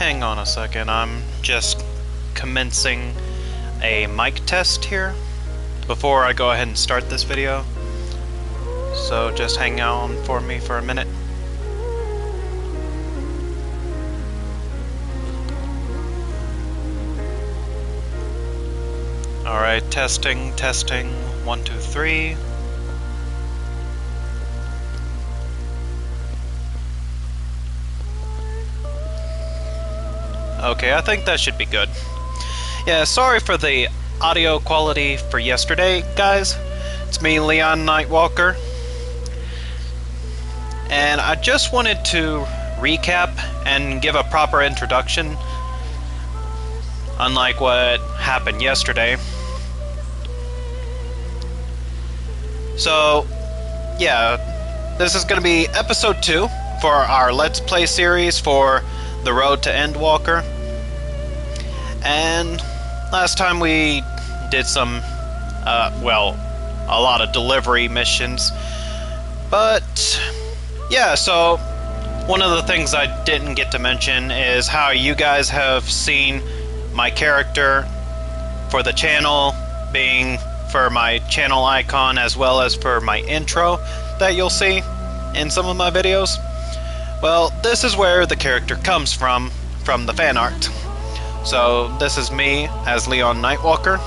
Hang on a second, I'm just commencing a mic test here before I go ahead and start this video. So just hang on for me for a minute. Alright, testing, 1, 2, 3. Okay, I think that should be good. Yeah, sorry for the audio quality for yesterday, guys. It's me, Leon Nightwalker. And I just wanted to recap and give a proper introduction, unlike what happened yesterday. So, yeah, this is going to be episode 2 for our Let's Play series for The Road to Endwalker. And last time we did some, well, a lot of delivery missions. But, yeah, so one of the things I didn't get to mention is how you guys have seen my character for the channel, being for my channel icon as well as for my intro that you'll see in some of my videos. Well, this is where the character comes from the fan art. So this is me as Leon Nightwalker,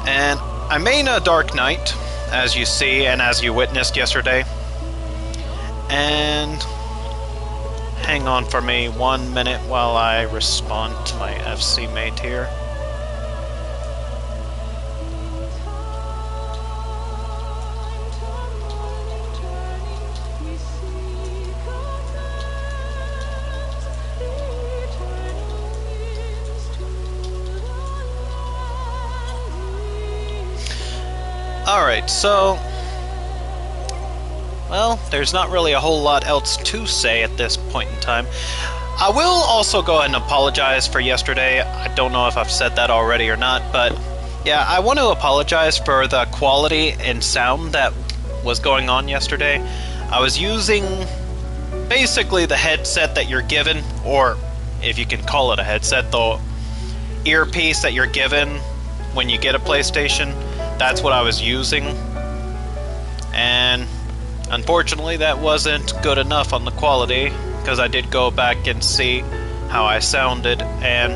and I main a Dark Knight, as you see and as you witnessed yesterday. And hang on for me 1 minute while I respond to my FC mate here. Alright, so, well, there's not really a whole lot else to say at this point in time. I will also go ahead and apologize for yesterday. I don't know if I've said that already or not, but yeah, I want to apologize for the quality and sound that was going on yesterday. I was using basically the headset that you're given, or if you can call it a headset, the earpiece that you're given when you get a PlayStation. That's what I was using, and unfortunately that wasn't good enough on the quality, because I did go back and see how I sounded, and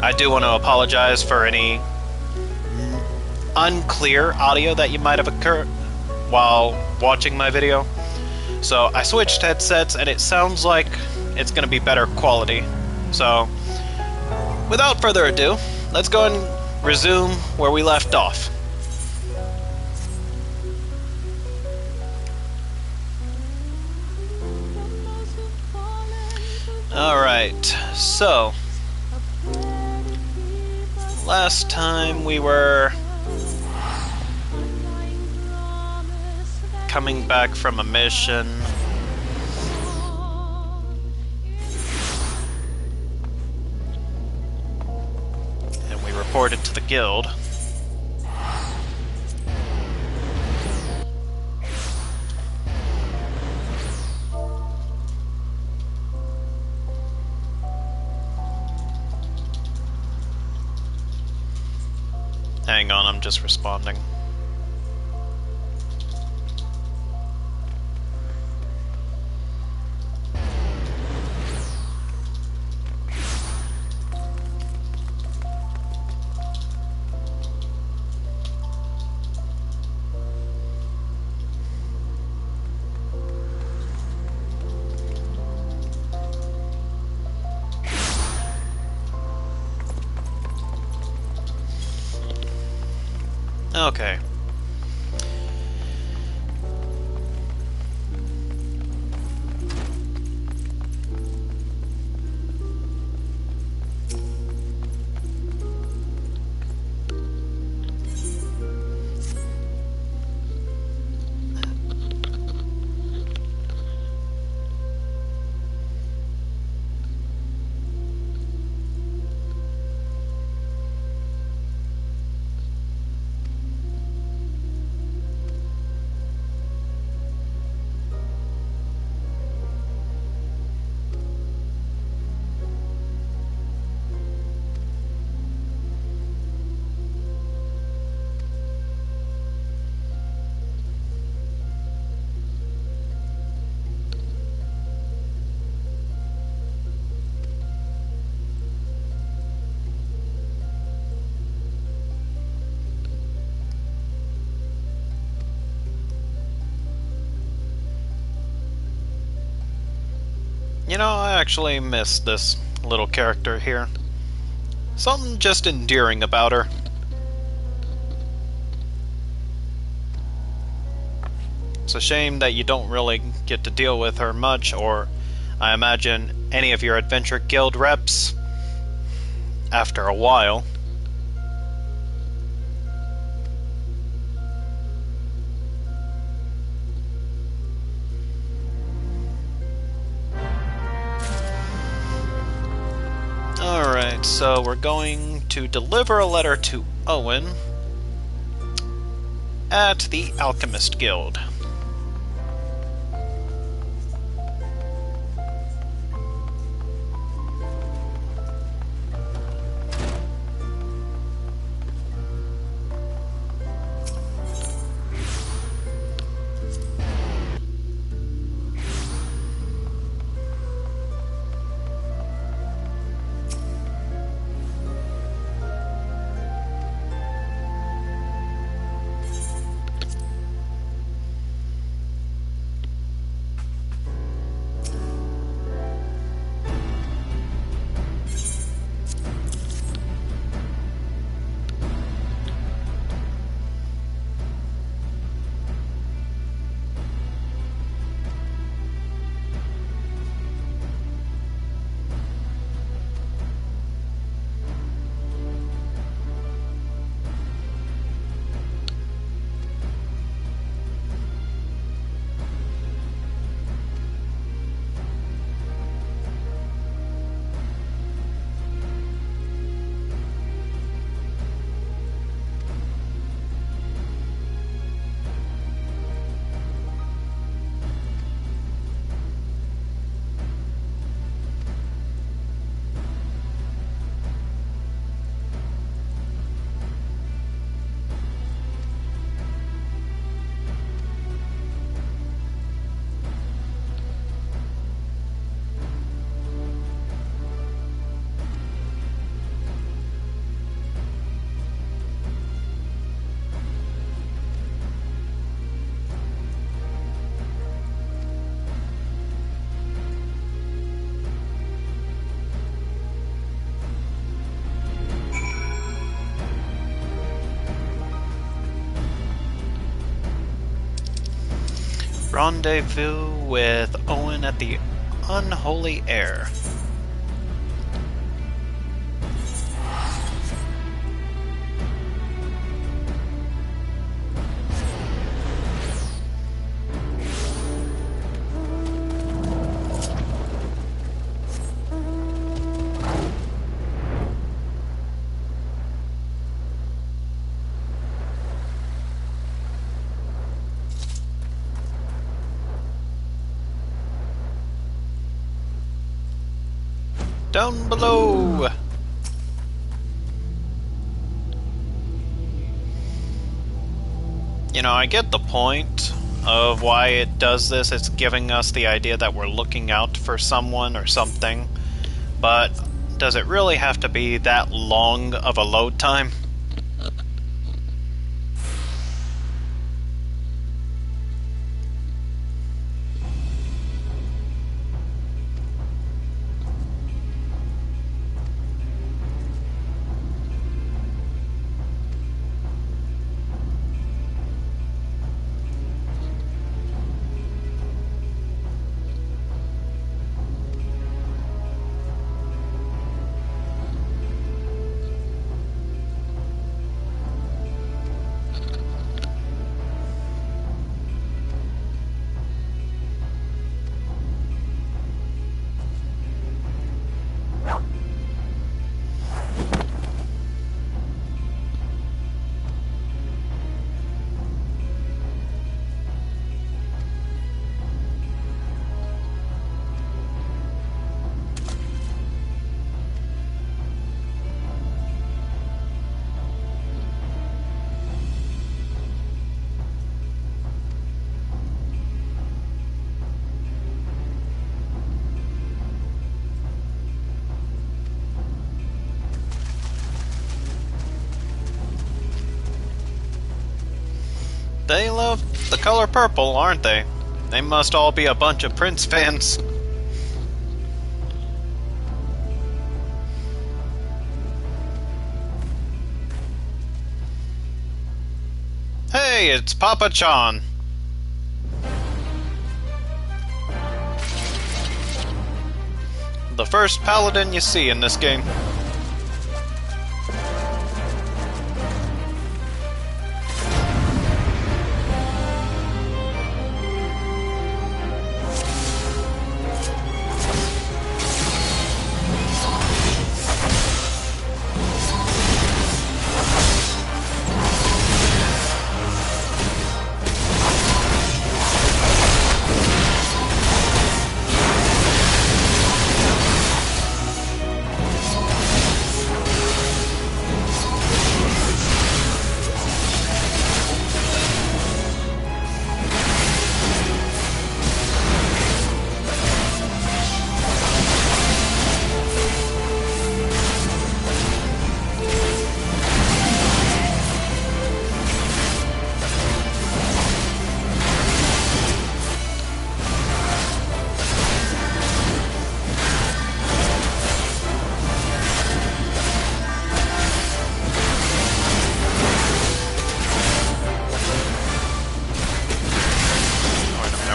I do want to apologize for any unclear audio that you might have occurred while watching my video. So I switched headsets and it sounds like it's going to be better quality. So without further ado, let's go and resume where we left off. Alright, so last time we were coming back from a mission. And we reported to the guild. Hang on, I'm just responding. Okay. You know, I actually miss this little character here. Something just endearing about her. It's a shame that you don't really get to deal with her much, or I imagine any of your Adventure Guild reps after a while. Alright, so we're going to deliver a letter to Owen at the Alchemist Guild. Rendezvous with Owen at the Unholy Air. Down below! You know, I get the point of why it does this. It's giving us the idea that we're looking out for someone or something. But does it really have to be that long of a load time? They love the color purple, aren't they? They must all be a bunch of Prince fans. Hey, it's Papa Chan. The first paladin you see in this game.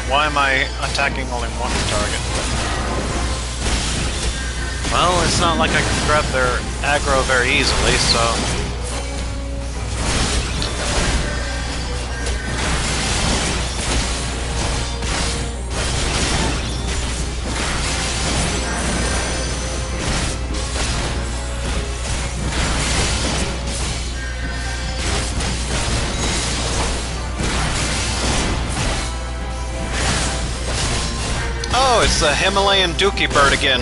Why am I attacking only one target? Well, it's not like I can grab their aggro very easily, so... Oh, it's the Himalayan dookie bird again.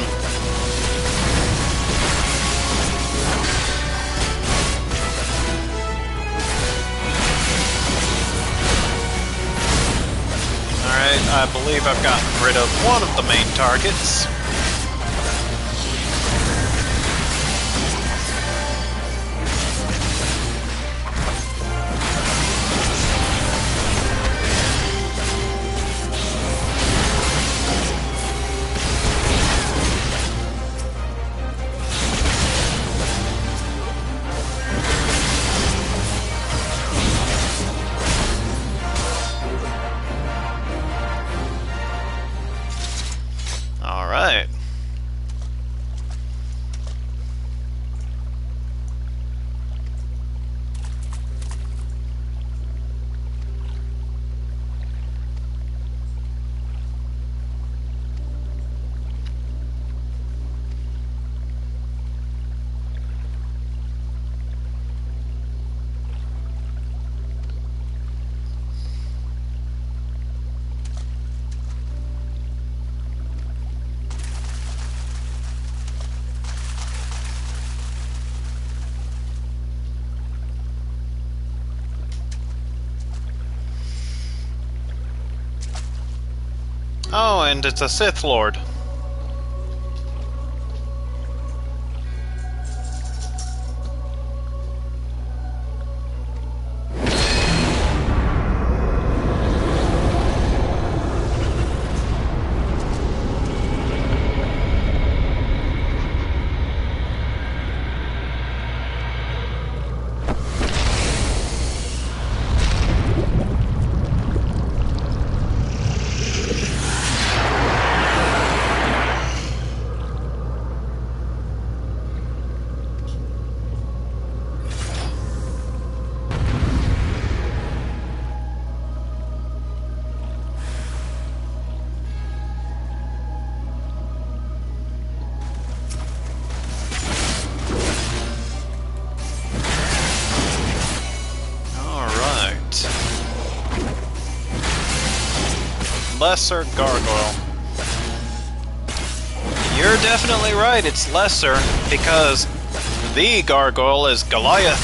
Alright, I believe I've gotten rid of one of the main targets. Alright. Oh, and it's a Sith Lord. Lesser gargoyle. You're definitely right, it's lesser, because the gargoyle is Goliath.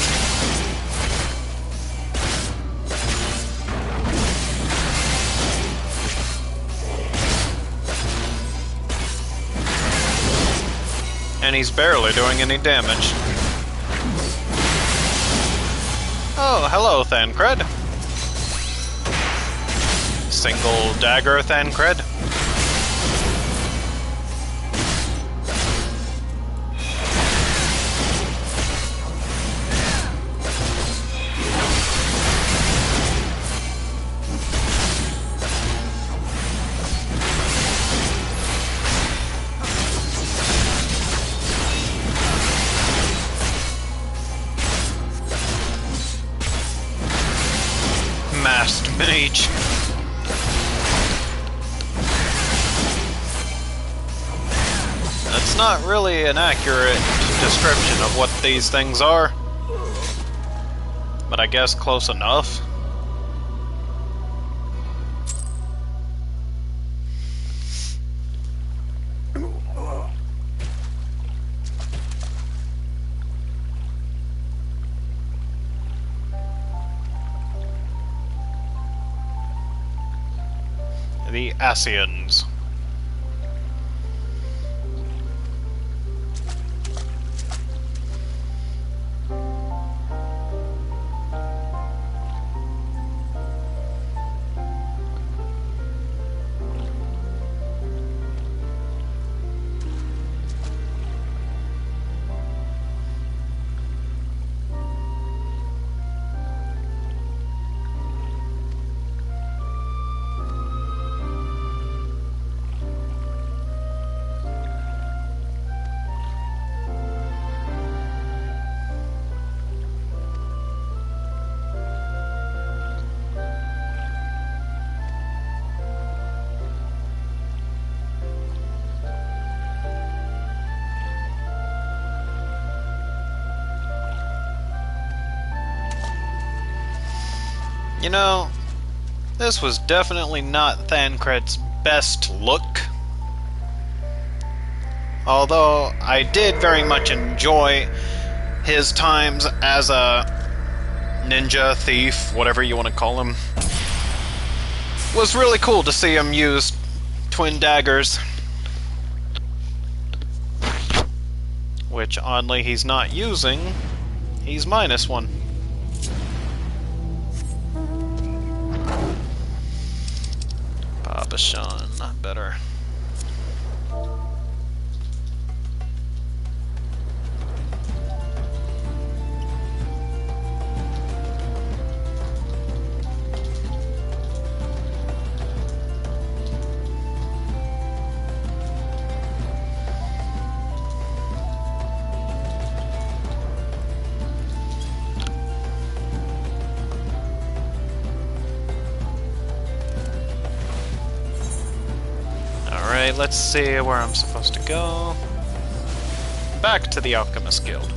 And he's barely doing any damage. Oh, hello, Thancred. Single dagger, Thancred. each. It's not really an accurate description of what these things are, but I guess close enough. The Asians. You know, this was definitely not Thancred's best look. Although I did very much enjoy his times as a ninja, thief, whatever you want to call him. It was really cool to see him use twin daggers. Which, oddly, he's not using. He's -1. Sean, not better. Let's see where I'm supposed to go. Back to the Alchemist Guild.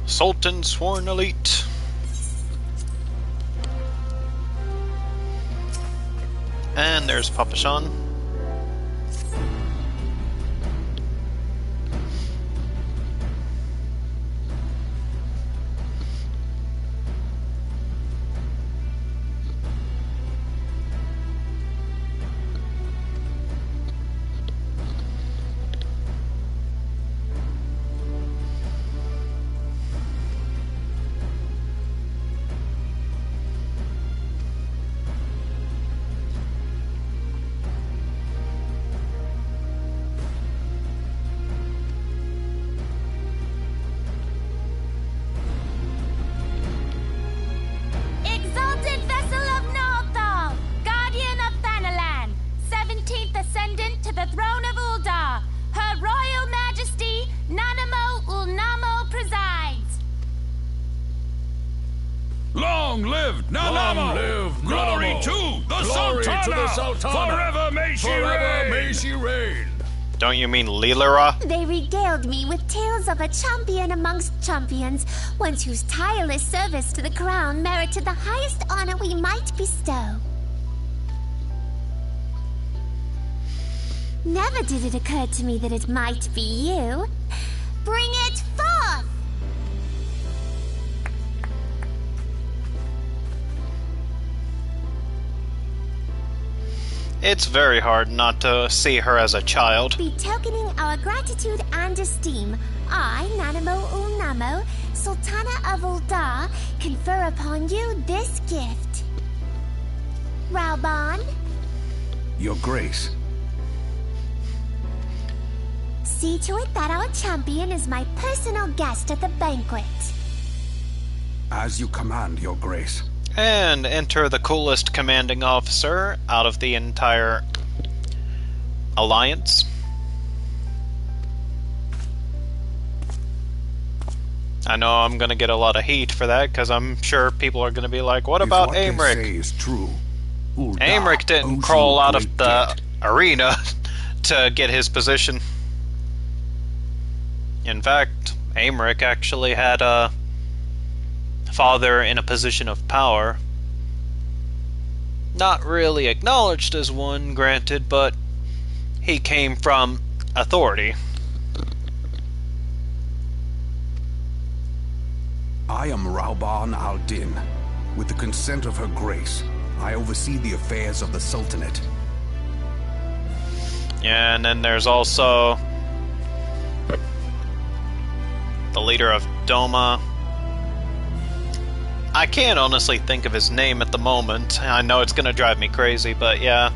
Sultan Sworn Elite. And there's Papa Sean. Long live Nanamo! Glory to the Sultana! Forever may she reign! Don't you mean Lilira? They regaled me with tales of a champion amongst champions, one whose tireless service to the crown merited the highest honor we might bestow. Never did it occur to me that it might be you. Bring it forth! It's very hard not to see her as a child. Betokening our gratitude and esteem, I, Nanamo Ulnamo, Sultana of Uldar, confer upon you this gift. Raoban? Your Grace. see to it that our champion is my personal guest at the banquet. As you command, Your Grace. And enter the coolest commanding officer out of the entire alliance. I know I'm going to get a lot of heat for that, because I'm sure people are going to be like, what about Aimric? What they say is true. Aimric didn't crawl out of the arena to get his position. In fact, Aimric actually had a father in a position of power. Not really acknowledged as one, granted, but he came from authority. I am Rauban al-Din. With the consent of Her Grace, I oversee the affairs of the Sultanate. Yeah, and then there's also the leader of Doma. I can't honestly think of his name at the moment. I know it's gonna drive me crazy, but yeah.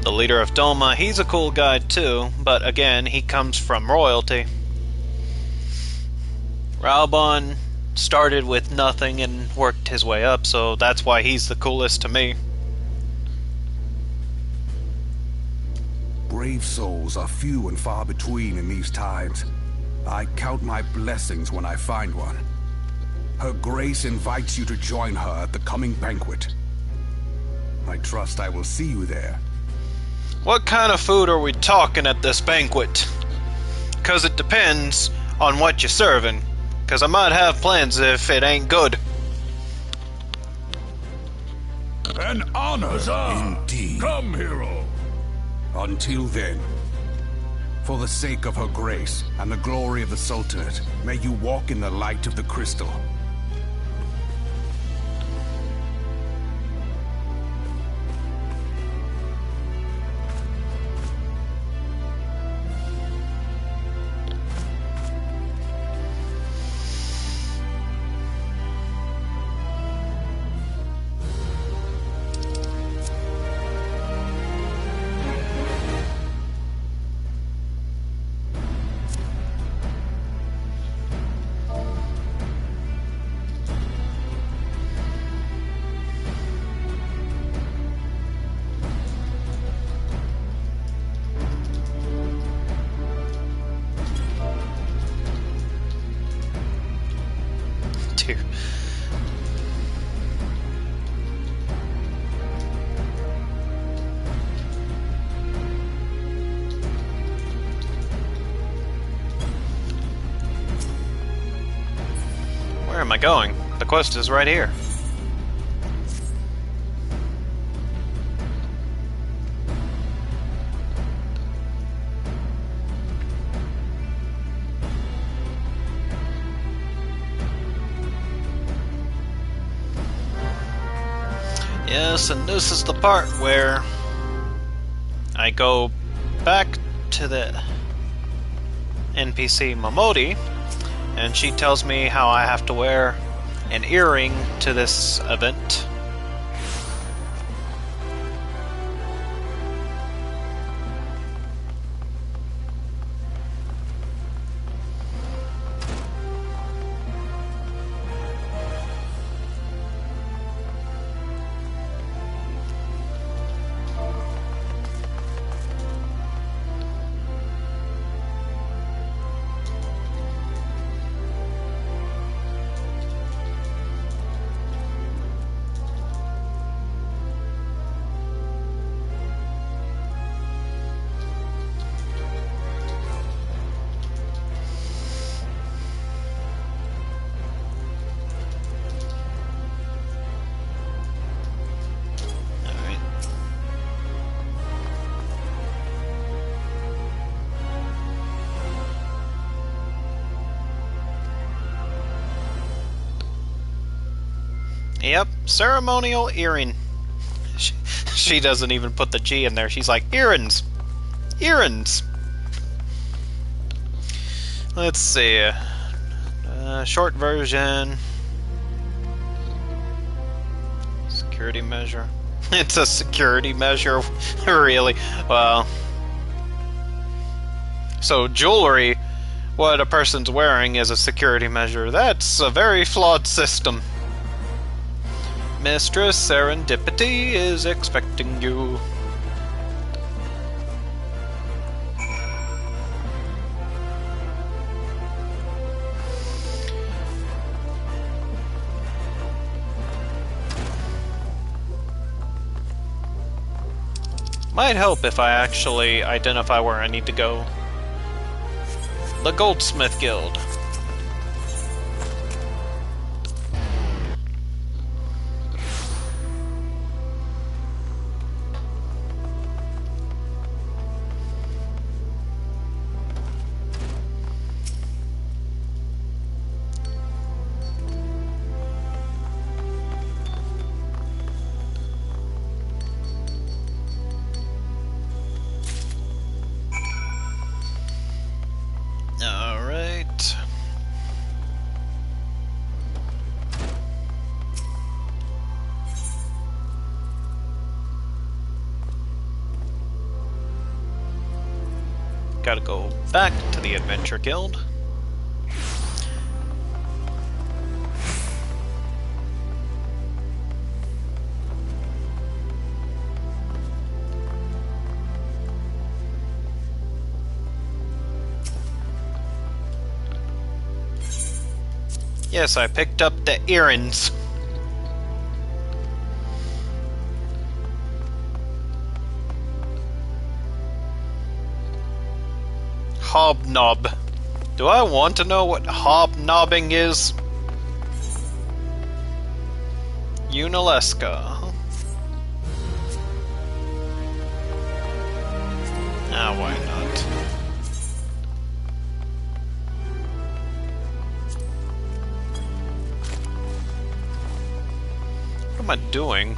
The leader of Doma, he's a cool guy too, but again, he comes from royalty. Rauban started with nothing and worked his way up, so that's why he's the coolest to me. Brave souls are few and far between in these times. I count my blessings when I find one. Her Grace invites you to join her at the coming banquet. I trust I will see you there. What kind of food are we talking at this banquet? 'Cause it depends on what you're serving. 'Cause I might have plans if it ain't good. An honor. Indeed. Come, hero. Until then, for the sake of Her Grace and the glory of the Sultanate, may you walk in the light of the crystal. Dude. Where am I going? The quest is right here. Yes, and this is the part where I go back to the NPC Momodi, and she tells me how I have to wear an earring to this event. Yep, ceremonial earring. She doesn't even put the G in there. She's like, earrings. Earrings. Let's see. Short version. Security measure. It's a security measure, really. Well, So jewelry, what a person's wearing, is a security measure. That's a very flawed system. Mistress Serendipity is expecting you. Might help if I actually identify where I need to go. The Goldsmith Guild. Alright. Gotta go back to the Adventure Guild. Yes, I picked up the errands. Hobnob. Do I want to know what hobnobbing is? Unalesca. Ah, why not? What am I doing?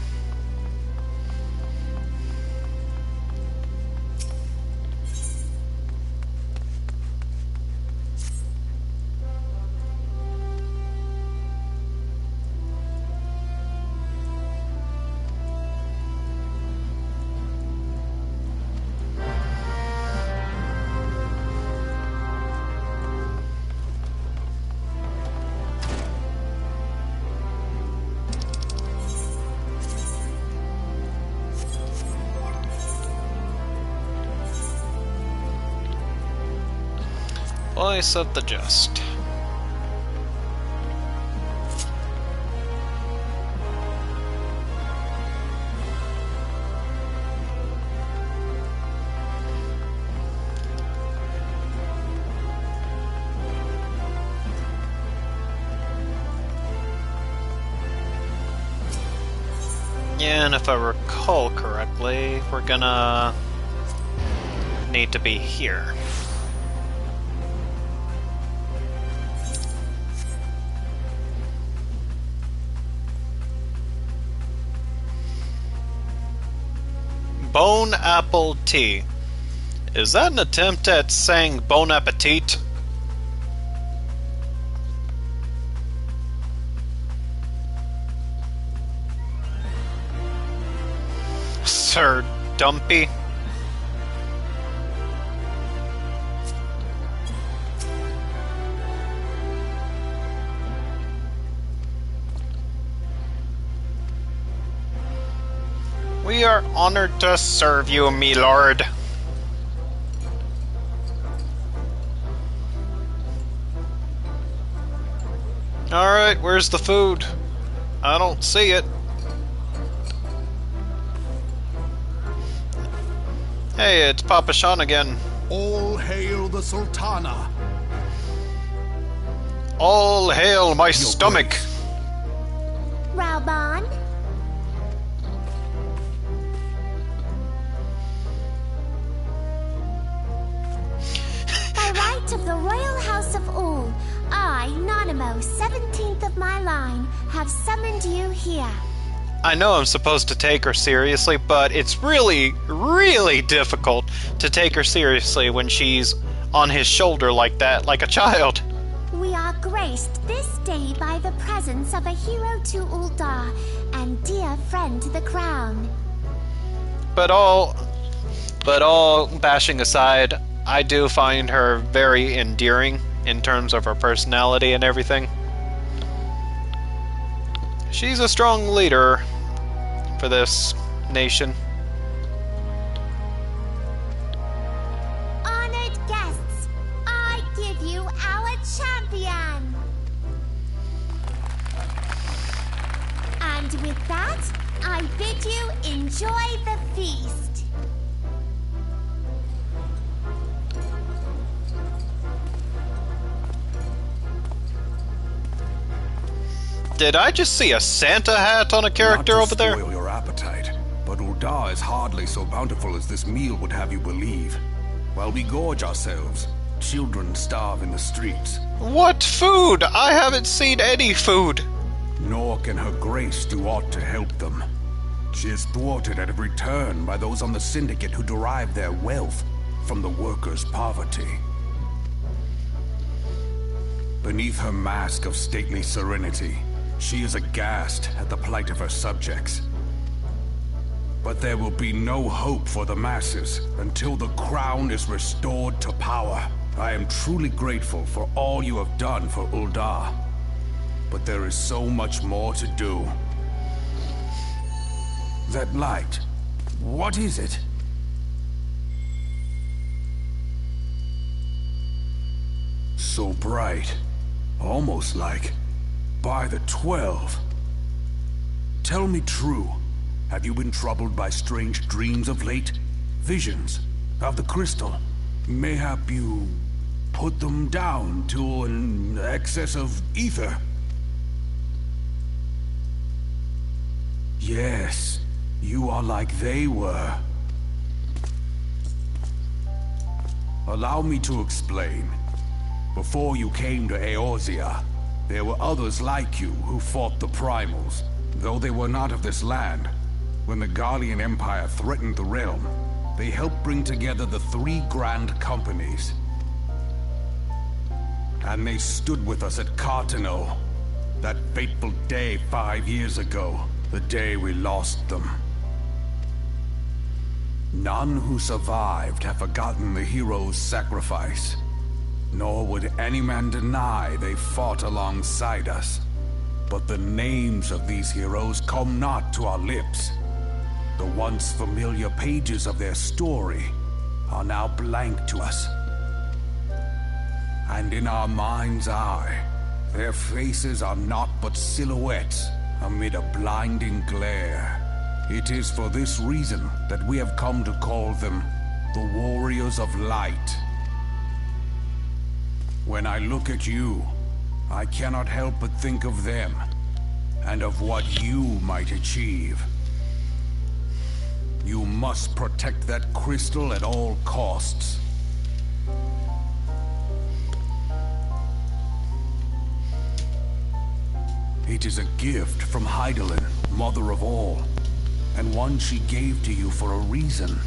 Voice of the Just. Yeah, and if I recall correctly, we're gonna need to be here. Bone apple tea. Is that an attempt at saying bon appetit? Sir Dumpy? We are honored to serve you, me lord. Alright, where's the food? I don't see it. Hey, it's Papa Sean again. All hail the Sultana. All hail my stomach. Raoban? By right of the Royal House of All, I, Nanamo, 17th of my line, have summoned you here. I know I'm supposed to take her seriously, but it's really, really difficult to take her seriously when she's on his shoulder like that, like a child. We are graced this day by the presence of a hero to Ul'dah and dear friend to the crown. But all bashing aside, I do find her very endearing in terms of her personality and everything. She's a strong leader for this nation. Honored guests, I give you our champion. And with that, I bid you enjoy the feast. Did I just see a Santa hat on a character Not to over there? spoil your appetite, but Ul'dah is hardly so bountiful as this meal would have you believe. While we gorge ourselves, children starve in the streets. What food? I haven't seen any food. Nor can her grace do aught to help them. She is thwarted at every turn by those on the syndicate who derive their wealth from the workers' poverty. Beneath her mask of stately serenity, she is aghast at the plight of her subjects. But there will be no hope for the masses until the crown is restored to power. I am truly grateful for all you have done for Ul'dah. But there is so much more to do. That light, what is it? So bright, almost like by the 12. Tell me true, have you been troubled by strange dreams of late? Visions of the crystal? Mayhap you put them down to an excess of ether? Yes, you are like they were. Allow me to explain. Before you came to Eorzea, there were others like you who fought the Primals, though they were not of this land. When the Garlean Empire threatened the realm, they helped bring together the 3 grand companies. And they stood with us at Cartano, that fateful day 5 years ago, the day we lost them. None who survived have forgotten the heroes' sacrifice. Nor would any man deny they fought alongside us. But the names of these heroes come not to our lips. The once familiar pages of their story are now blank to us. And in our mind's eye, their faces are naught but silhouettes amid a blinding glare. It is for this reason that we have come to call them the Warriors of Light. When I look at you, I cannot help but think of them, and of what you might achieve. You must protect that crystal at all costs. It is a gift from Hydaelyn, Mother of All, and one she gave to you for a reason.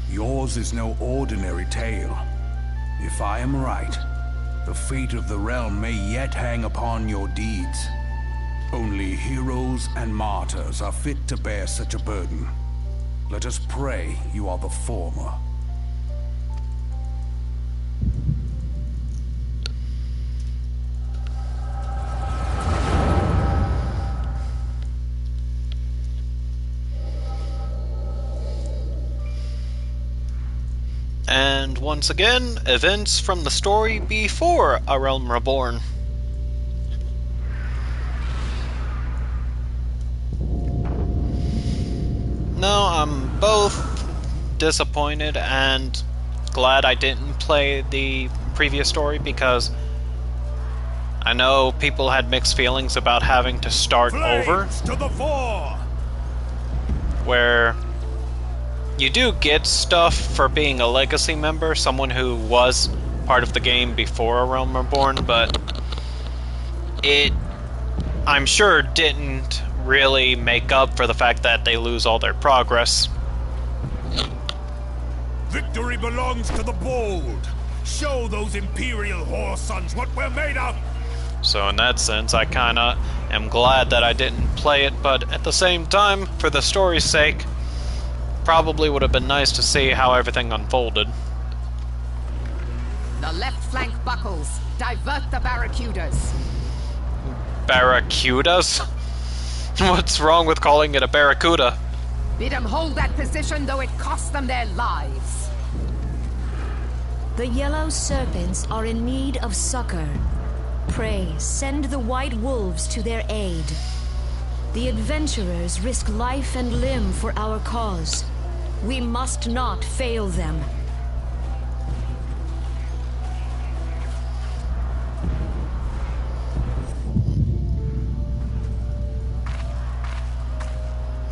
Yours is no ordinary tale. If I am right, the fate of the realm may yet hang upon your deeds. Only heroes and martyrs are fit to bear such a burden. Let us pray you are the former. And once again, events from the story before A Realm Reborn. No, I'm both disappointed and glad I didn't play the previous story, because I know people had mixed feelings about having to start over. To the fore! Where you do get stuff for being a legacy member, someone who was part of the game before A Realm Reborn, but it, I'm sure, didn't really make up for the fact that they lose all their progress. Victory belongs to the bold. Show those Imperial whore sons what we're made of. So in that sense, I kinda am glad that I didn't play it, but at the same time, for the story's sake, probably would have been nice to see how everything unfolded. The left flank buckles. Divert the barracudas. Barracudas? What's wrong with calling it a barracuda? Bid them hold that position, though it costs them their lives. The yellow serpents are in need of succor. Pray, send the white wolves to their aid. The adventurers risk life and limb for our cause. We must not fail them.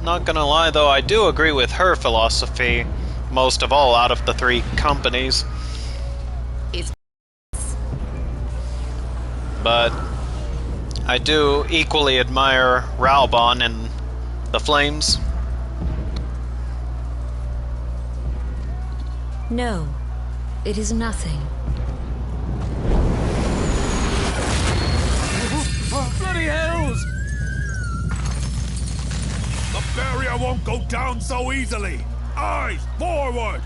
Not gonna lie though, I do agree with her philosophy, most of all out of the three companies. It's But I do equally admire Raubon and the Flames. No, it is nothing. Bloody hells! The barrier won't go down so easily! Eyes forward!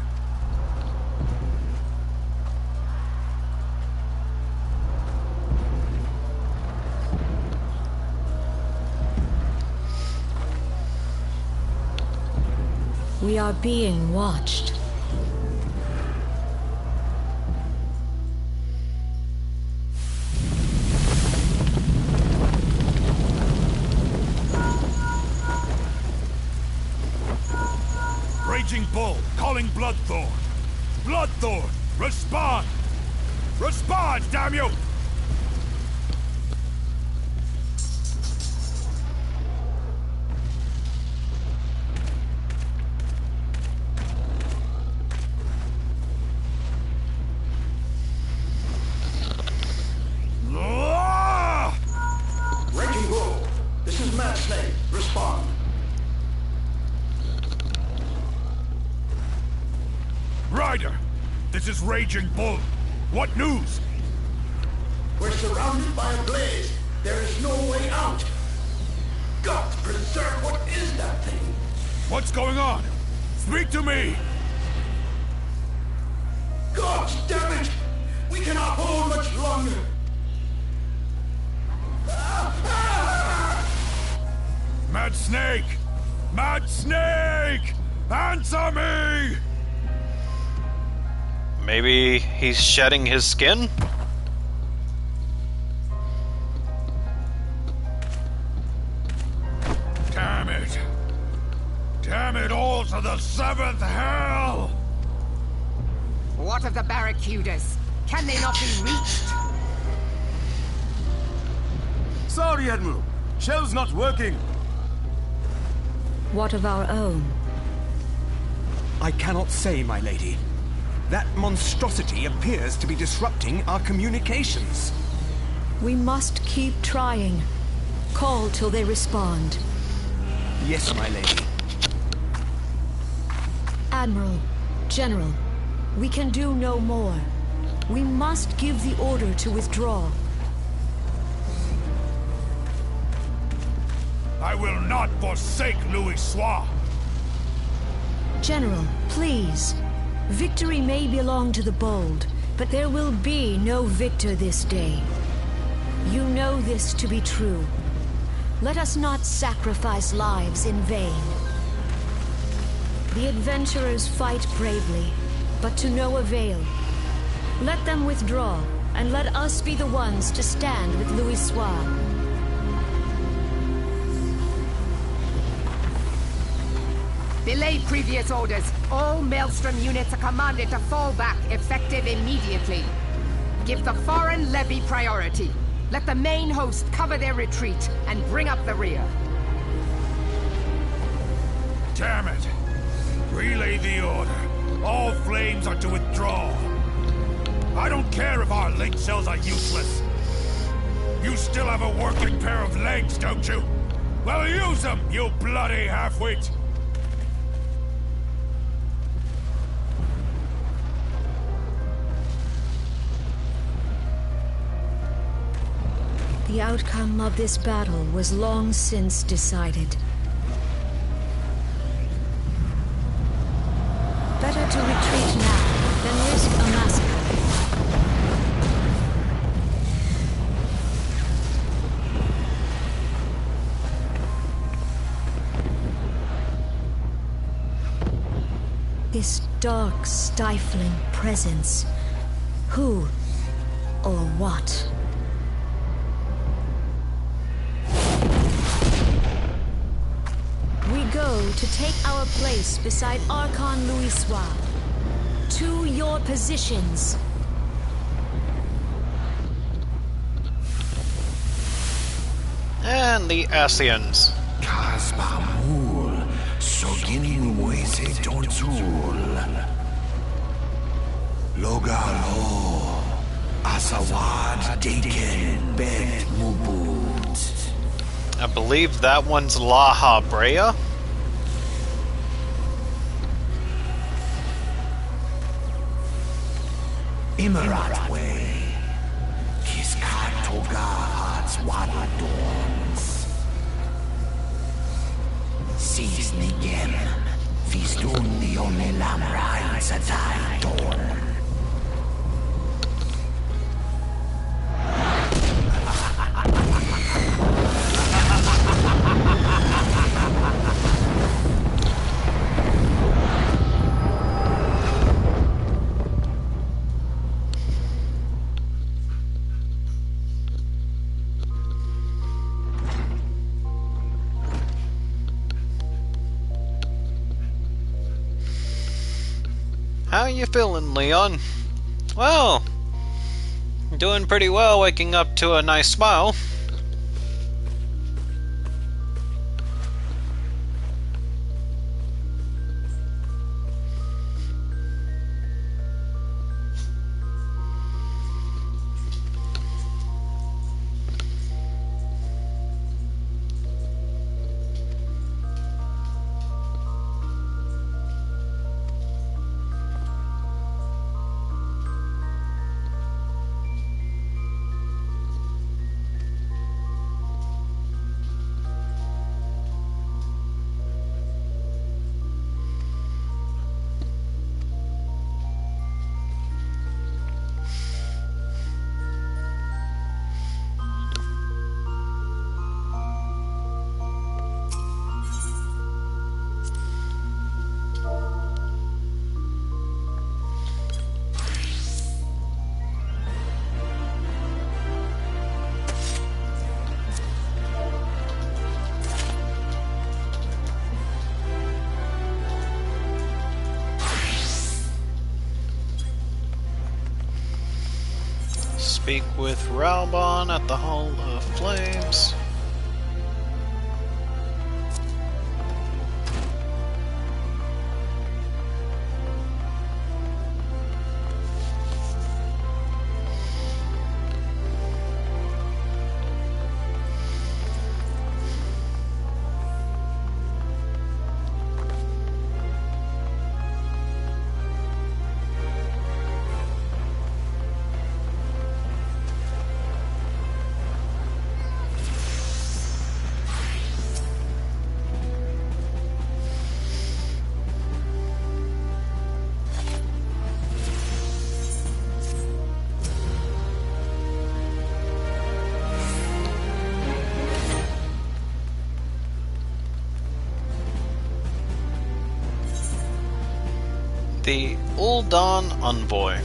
We are being watched. Raging Bull, calling Bloodthorn. Bloodthorn, respond! Respond, damn you! Raging Bull, this is Mad Snake. Respond. Ryder, this is Raging Bull. What news? We're surrounded by a blaze. There is no way out. God preserve, what is that thing? What's going on? Speak to me! God damn it! We cannot hold much longer. Mad Snake! Mad Snake! Answer me! Maybe he's shedding his skin? Damn it! Damn it all to the seventh hell! what of the barracudas? Can they not be reached? Sorry, Admiral. Shell's not working. What of our own? I cannot say, my lady. That monstrosity appears to be disrupting our communications. We must keep trying. Call till they respond. Yes, my lady. Admiral, General, we can do no more. We must give the order to withdraw. I will not forsake Louis Soir. General, please. Victory may belong to the bold, but there will be no victor this day. You know this to be true. Let us not sacrifice lives in vain. The adventurers fight bravely, but to no avail. Let them withdraw, and let us be the ones to stand with Louis Soir. Delay previous orders. All Maelstrom units are commanded to fall back, effective immediately. Give the foreign levy priority. Let the main host cover their retreat and bring up the rear. Damn it! Relay the order. All flames are to withdraw. I don't care if our link cells are useless. You still have a working pair of legs, don't you? Well, use them, you bloody half-wit! The outcome of this battle was long since decided. Better to retreat now than risk a massacre. This dark, stifling presence. Who or what? We go to take our place beside Archon Louisoix. To your positions. And the Asians. Kasbamul, Sogin Moise Tonsul. Logalo, Asawad Daken Bet Mubut. I believe that one's La Habrea. Imarat Way, Kiskat Togahat's Wadadons. Seize Nigem, Fistun the only Lamra in Satai Dorn. How you feeling, Leon? Well, doing pretty well, waking up to a nice smile. Speak with Raubon at the Hall of Flames. The Ul'Dan Envoy.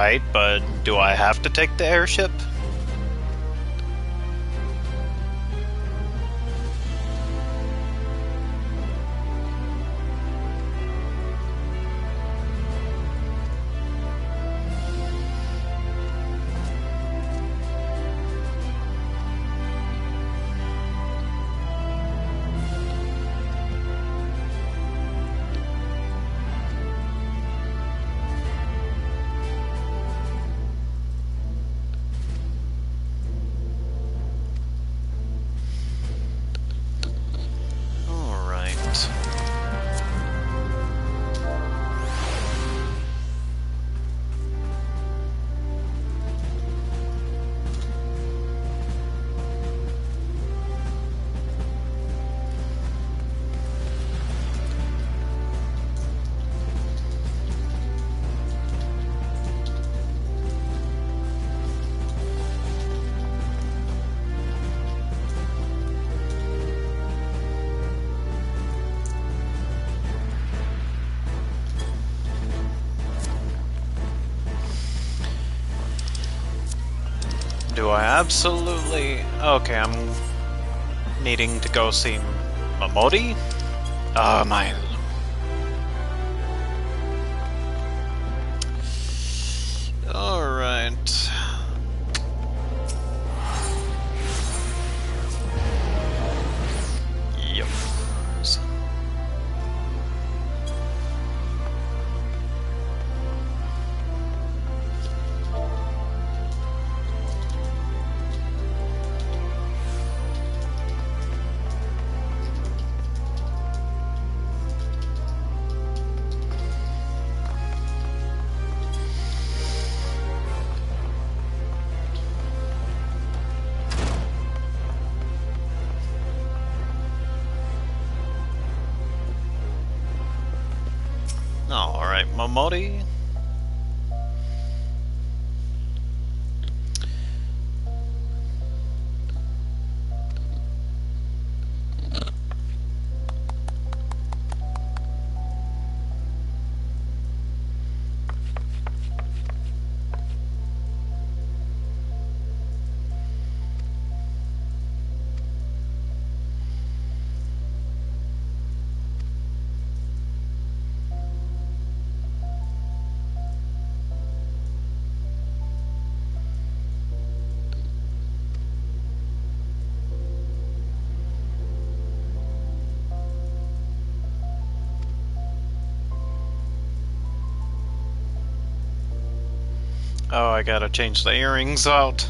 Right, but do I have to take the airship? Do I absolutely... Okay, I'm needing to go see Momodi? My... Alright. Yep. Alright, Momodi. Oh, I gotta change the earrings out.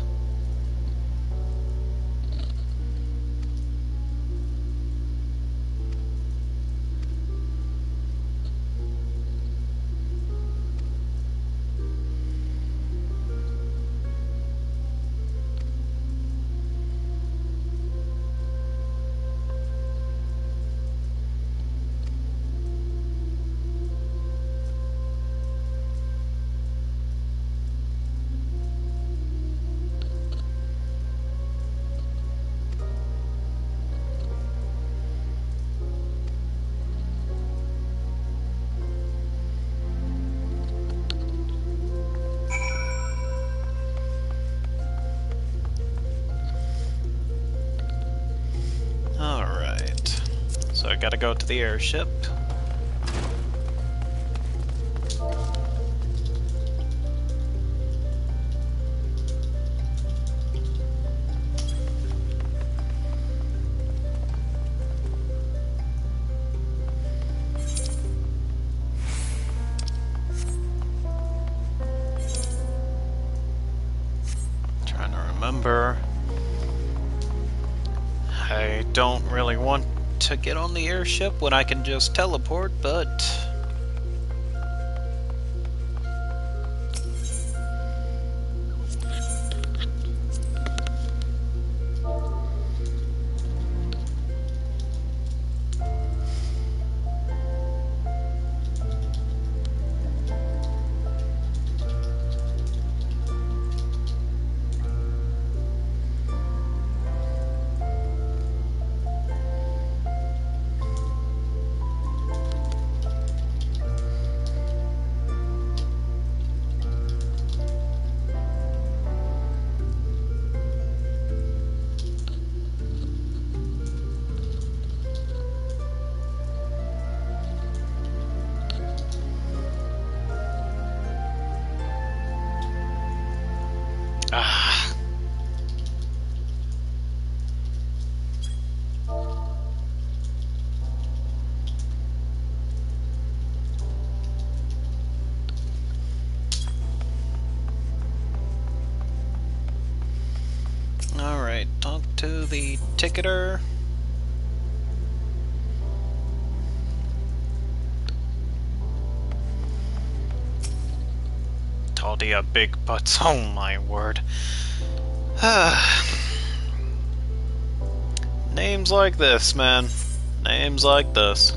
Alright. So I gotta go to the airship. Trying to remember. I don't really want to get on the airship when I can just teleport, but... to the ticketer. Taldia big butts, oh my word. Names like this, man. Names like this.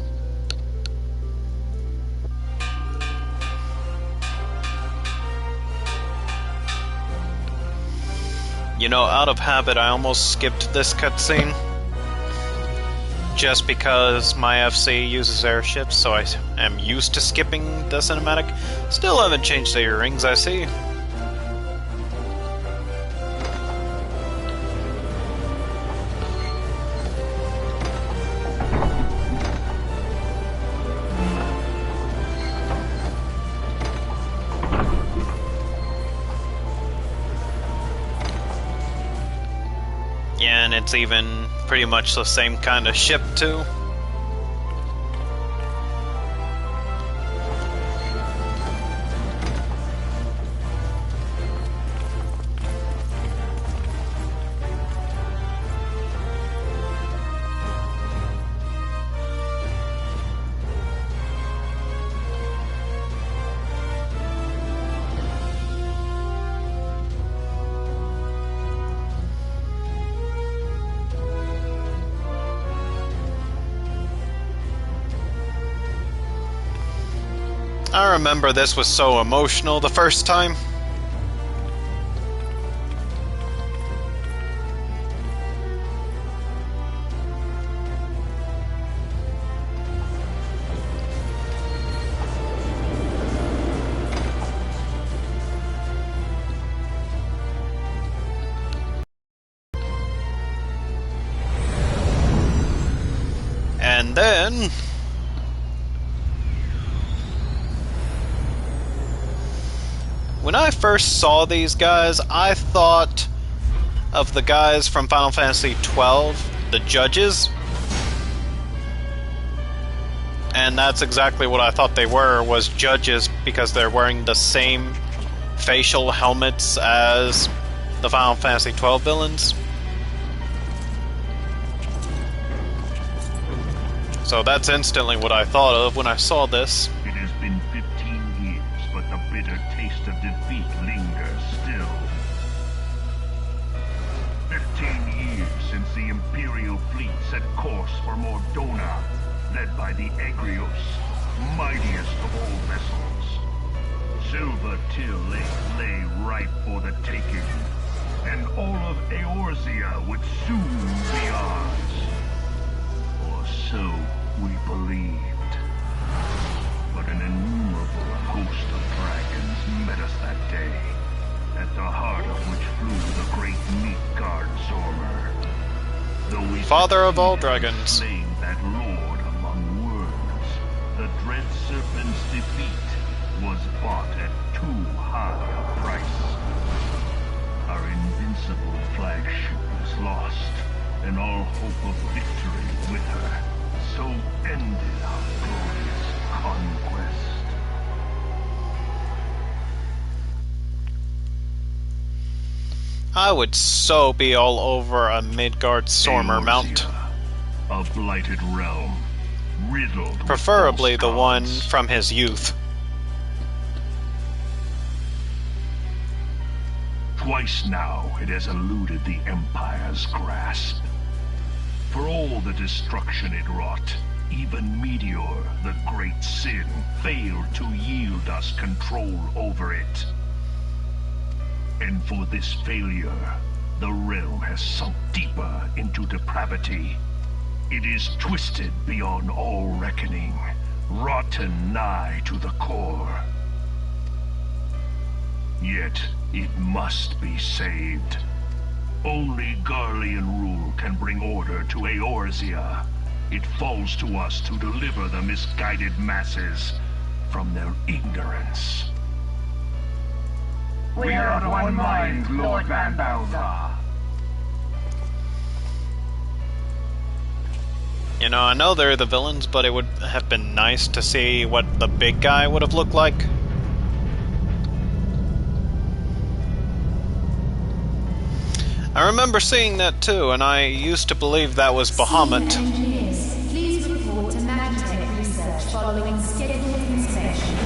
You know, out of habit, I almost skipped this cutscene. Just because my FC uses airships, so I am used to skipping the cinematic. Still haven't changed the earrings, I see. Yeah, and it's even pretty much the same kind of ship, too. I remember this was so emotional the first time. And then when I first saw these guys, I thought of the guys from Final Fantasy XII, the judges. And that's exactly what I thought they were, was judges, because they're wearing the same facial helmets as the Final Fantasy XII villains. So that's instantly what I thought of when I saw this. It has been 15 years, but the bitter taste of defeat lingers still. 15 years since the Imperial fleet set course for Mordona, led by the Agrios, mightiest of all vessels. Silver Till lay ripe for the taking, and all of Eorzea would soon be ours. Or so we believed. But an innumerable host of dragons met us that day, at the heart of which flew the great Midgard Zormer. Though we Father of all dragons. Slaying that lord among worms, the dread serpent's defeat was bought at too high a price. Our invincible flagship was lost, and all hope of victory with her. So ended our glorious conquest. I would so be all over a Midgard Zormer mount. A blighted realm, riddled with Preferably false the one gods. from his youth. Twice now it has eluded the Empire's grasp. For all the destruction it wrought, even Meteor, the great sin, failed to yield us control over it. And for this failure, the realm has sunk deeper into depravity. It is twisted beyond all reckoning, rotten nigh to the core. Yet, it must be saved. Only Garlean rule can bring order to Eorzea. It falls to us to deliver the misguided masses from their ignorance. We are of one mind, Lord Van Balthar. You know, I know they're the villains, but it would have been nice to see what the big guy would have looked like. I remember seeing that too, and I used to believe that was Bahamut. Engineers, please report to Magitech research following scheduled inspection.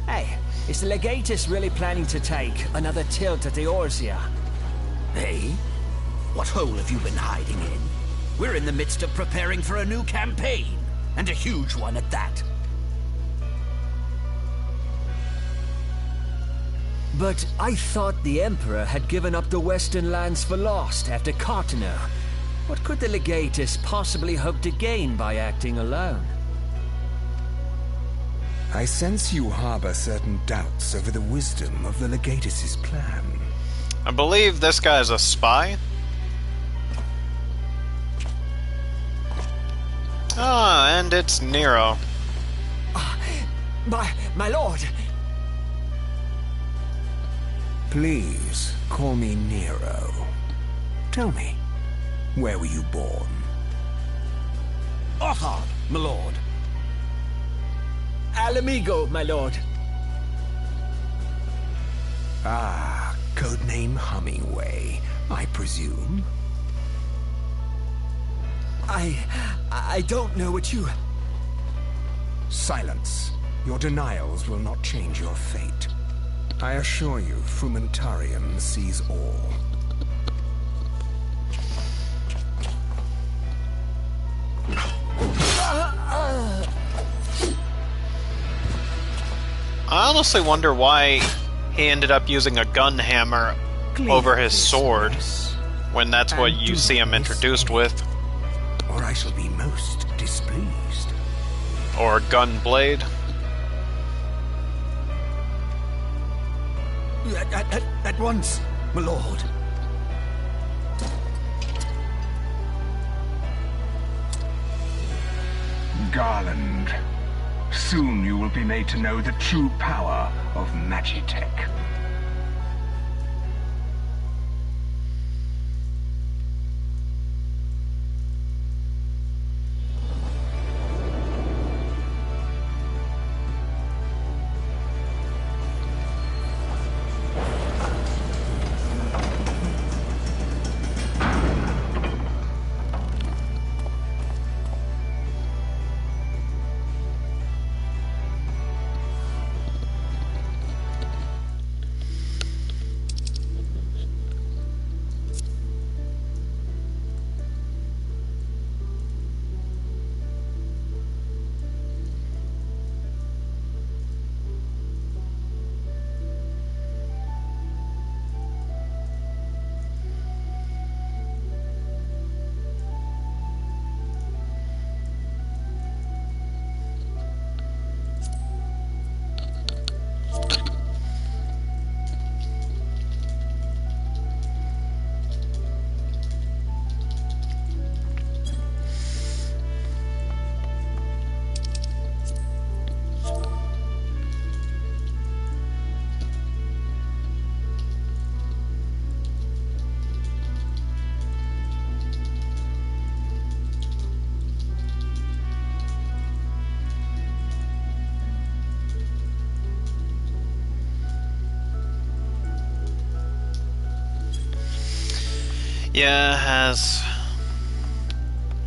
Hey, is the Legatus really planning to take another tilt at the Eorzea? Hey? What hole have you been hiding in? We're in the midst of preparing for a new campaign, and a huge one at that. But I thought the Emperor had given up the Western lands for lost after Cartener. What could the Legatus possibly hope to gain by acting alone? I sense you harbor certain doubts over the wisdom of the Legatus' plan. I believe this guy's a spy. Ah, and it's Nero. My lord! Please, call me Nero. Tell me, where were you born? Othard, my lord. Alamigo, my lord. Ah, codename Hummingway, I presume. I don't know what you... Silence. Your denials will not change your fate. I assure you, Frumentarium sees all. I honestly wonder why he ended up using a gun hammer over his sword, when that's what you see him introduced with. Or I shall be most displeased. Or a gun blade. At once, my lord. Garland. Soon you will be made to know the true power of Magitech.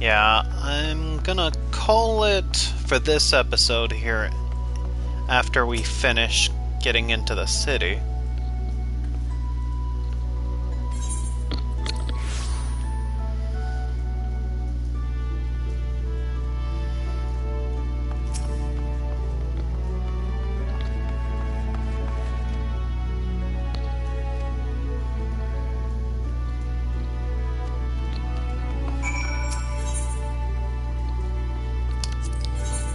Yeah, I'm gonna call it for this episode here after we finish getting into the city.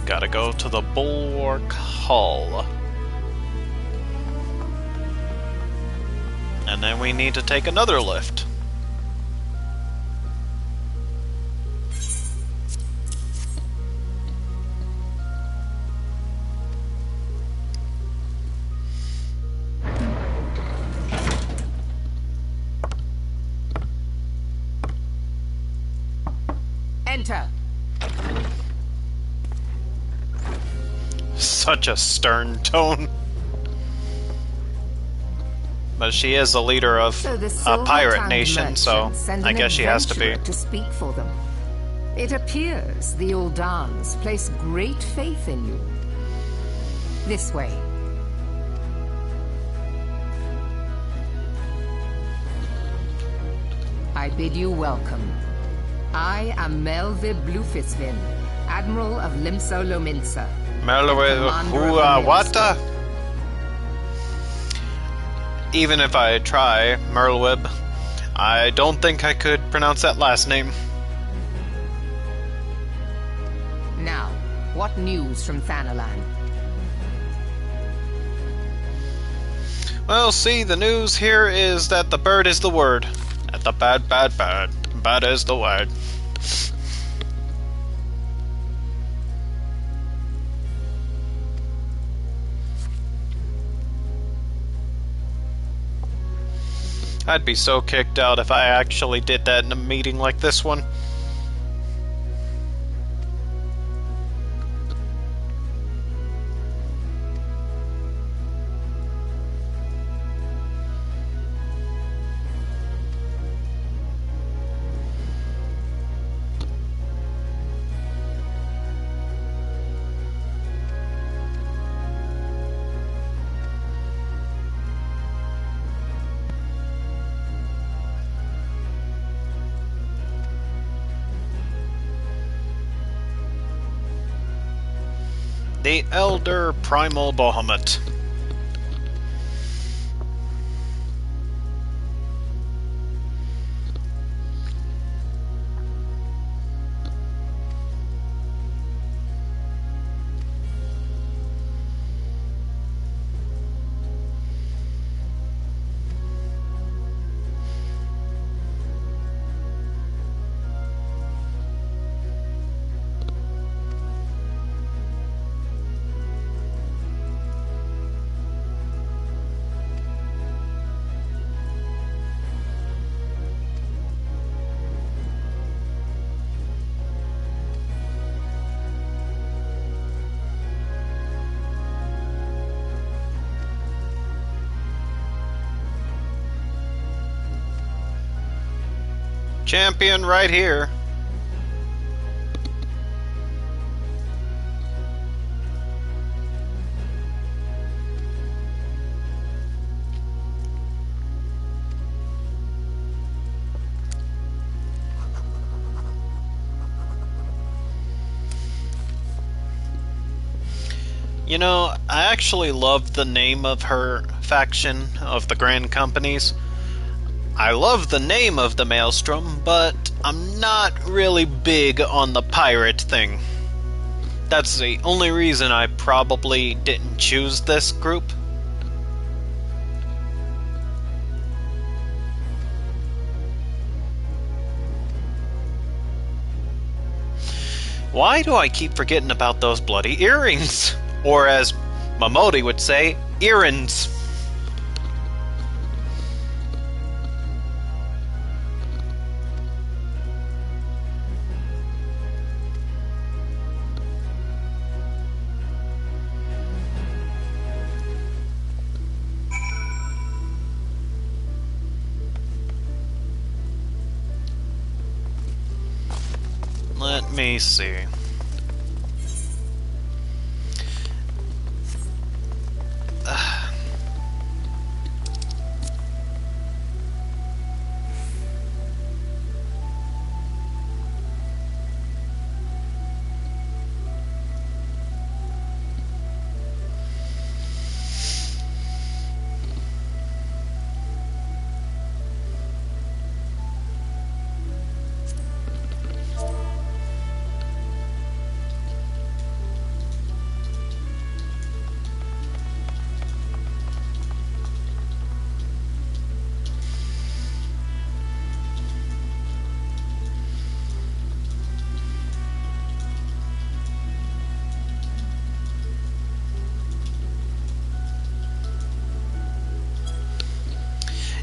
Gotta go to the Bulwark Hall. And then we need to take another lift. Enter. such a stern tone. But she is the leader of So the a pirate Silver-Tongued nation, so merchants send I an guess she has to be. adventurer to speak for them. It appears the Uldans place great faith in you. This way. I bid you welcome. I am Melvib Blufisvin, Admiral of Limso Lominsa. Melwe Huawata? Even if I try, Merlwib, I don't think I could pronounce that last name. Now, what news from Thanalan? Well, see, the news here is that the bird is the word. That the bad, bad, bad. Bad is the word. I'd be so kicked out if I actually did that in a meeting like this one. The Elder Primal Bahamut. Champion right here. You know, I actually love the name of her faction of the Grand Companies. I love the name of the Maelstrom, but I'm not really big on the pirate thing. That's the only reason I probably didn't choose this group. Why do I keep forgetting about those bloody earrings? Or as Mamodi would say, earrings. Let me see.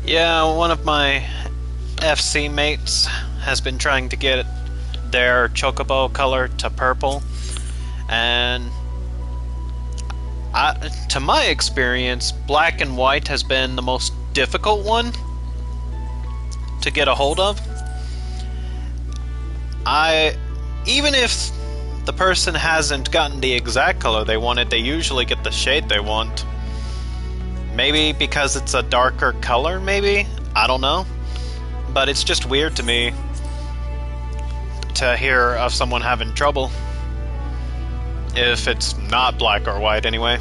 Yeah, one of my FC mates has been trying to get their chocobo color to purple, and To my experience, black and white has been the most difficult one to get a hold of. Even if the person hasn't gotten the exact color they wanted, they usually get the shade they want. Maybe because it's a darker color, maybe? I don't know. But it's just weird to me to hear of someone having trouble. If it's not black or white, anyway.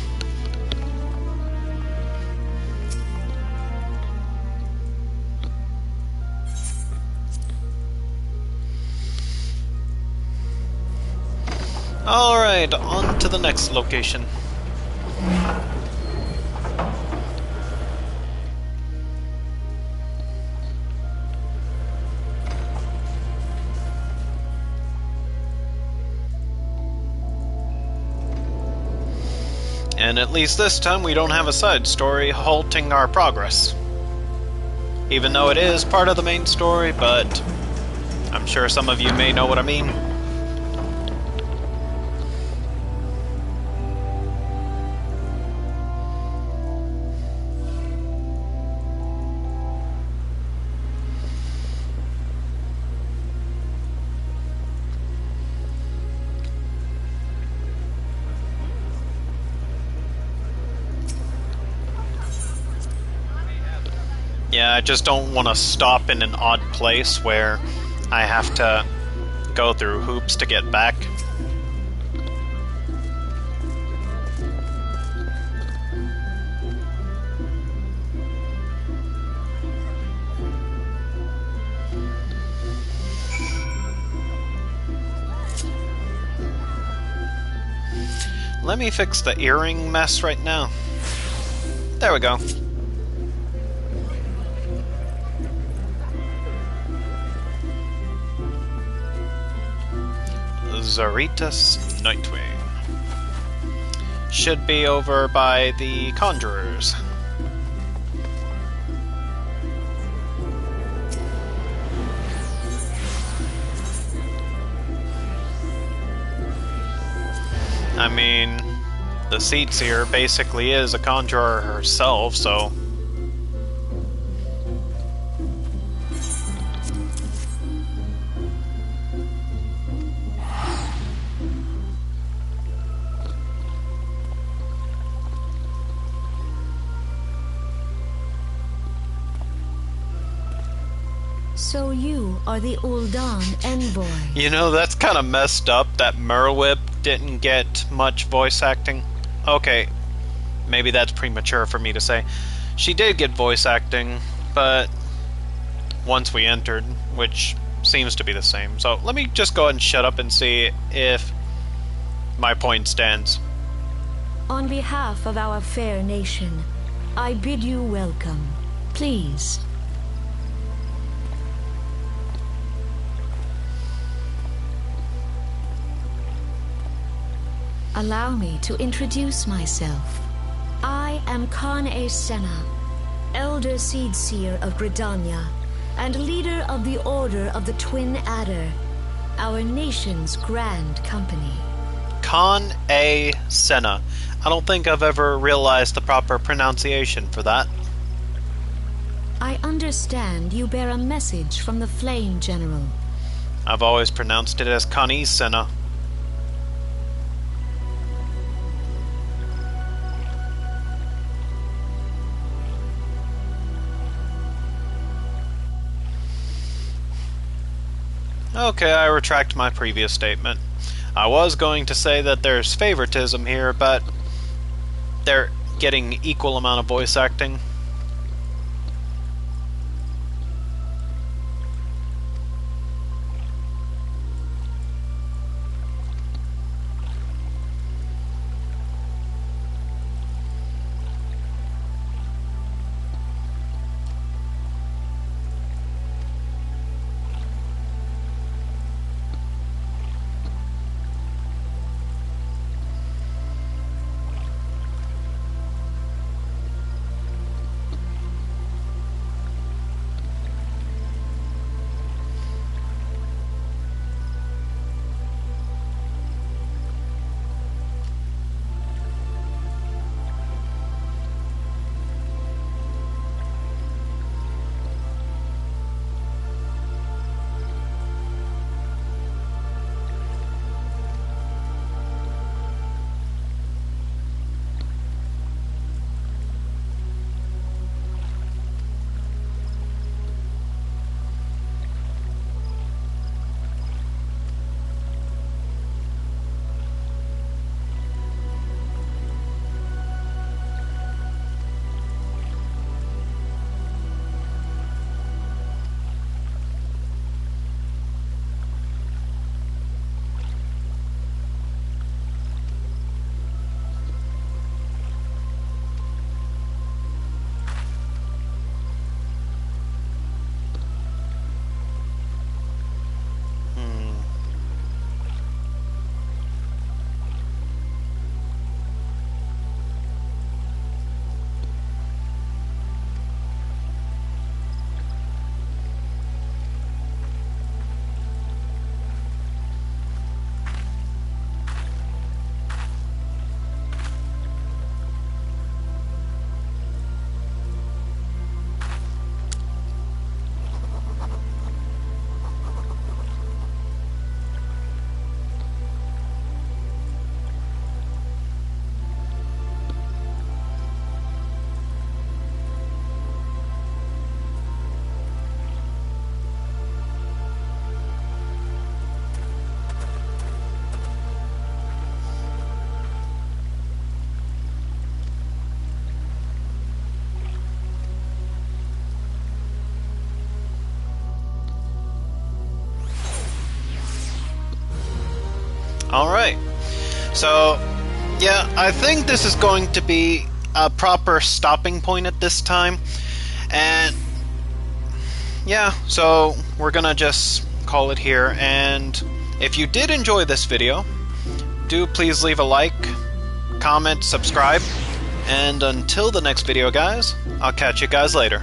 Alright, on to the next location. And at least this time we don't have a side story halting our progress. Even though it is part of the main story, but I'm sure some of you may know what I mean. Yeah, I just don't want to stop in an odd place where I have to go through hoops to get back. Let me fix the earring mess right now. There we go. Zaritas Nightwing. Should be over by the Conjurers. I mean, the seats here basically is a Conjurer herself, so... So you are the Ul'Dan envoy. You know, that's kind of messed up that Merwip didn't get much voice acting. Okay, maybe that's premature for me to say. She did get voice acting, but once we entered, which seems to be the same. So let me just go ahead and shut up and see if my point stands. On behalf of our fair nation, I bid you welcome. Please. Allow me to introduce myself. I am Khan-E Senna, Elder Seedseer of Gridania, and leader of the Order of the Twin Adder, our nation's grand company. Khan-E Senna. I don't think I've ever realized the proper pronunciation for that. I understand you bear a message from the Flame General. I've always pronounced it as Khan-E Senna. Okay, I retract my previous statement. I was going to say that there's favoritism here, but they're getting equal amount of voice acting. Alright. So, yeah, I think this is going to be a proper stopping point at this time. And, yeah, so we're gonna just call it here. And if you did enjoy this video, do please leave a like, comment, subscribe. And until the next video, guys, I'll catch you guys later.